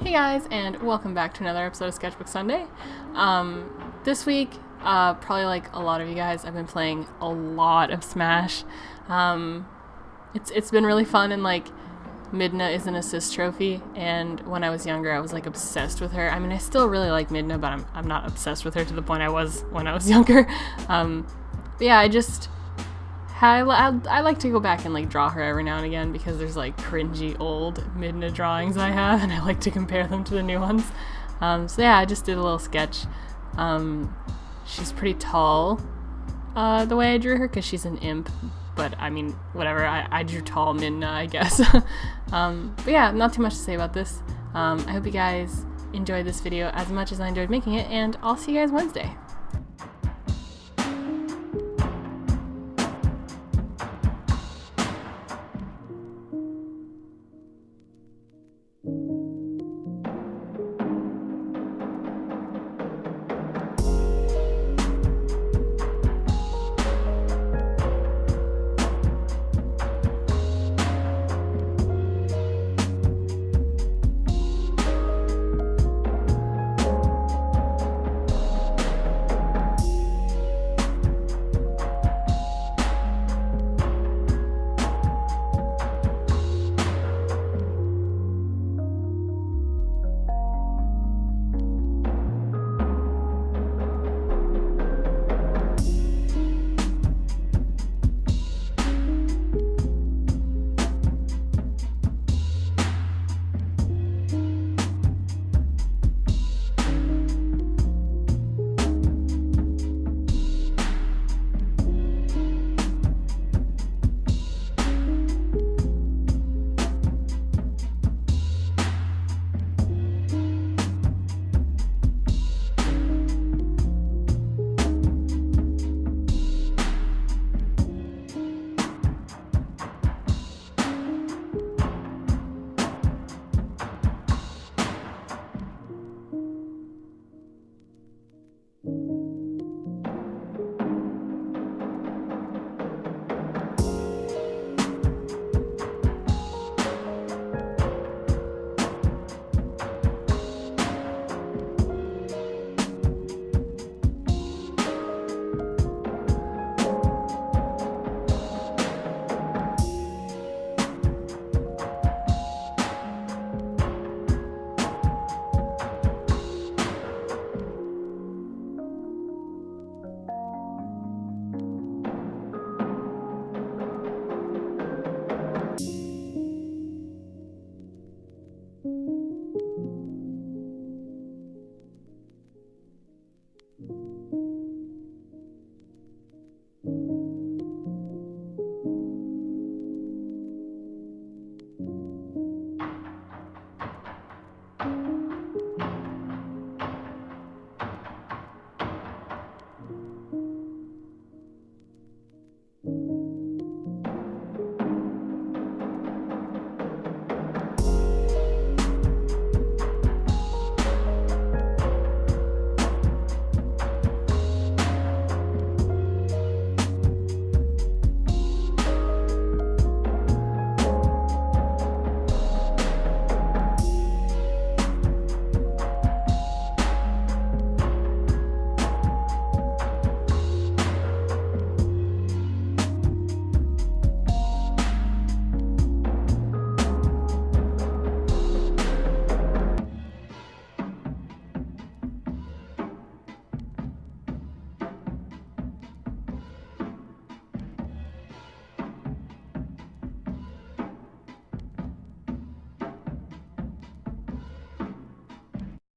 Hey guys, and welcome back to another episode of Sketchbook Sunday. This week, probably like a lot of you guys, I've been playing a lot of Smash. It's been really fun, and like Midna is an assist trophy, and when I was younger I was like obsessed with her. I mean, I still really like Midna, but I'm not obsessed with her to the point I was when I was younger. But yeah, I like to go back and like draw her every now and again because there's like cringy old Midna drawings I have, and I like to compare them to the new ones. So yeah, I just did a little sketch. She's pretty tall the way I drew her because she's an imp, but I mean, whatever, I drew tall Midna, I guess. But yeah, not too much to say about this. I hope you guys enjoyed this video as much as I enjoyed making it, and I'll see you guys Wednesday.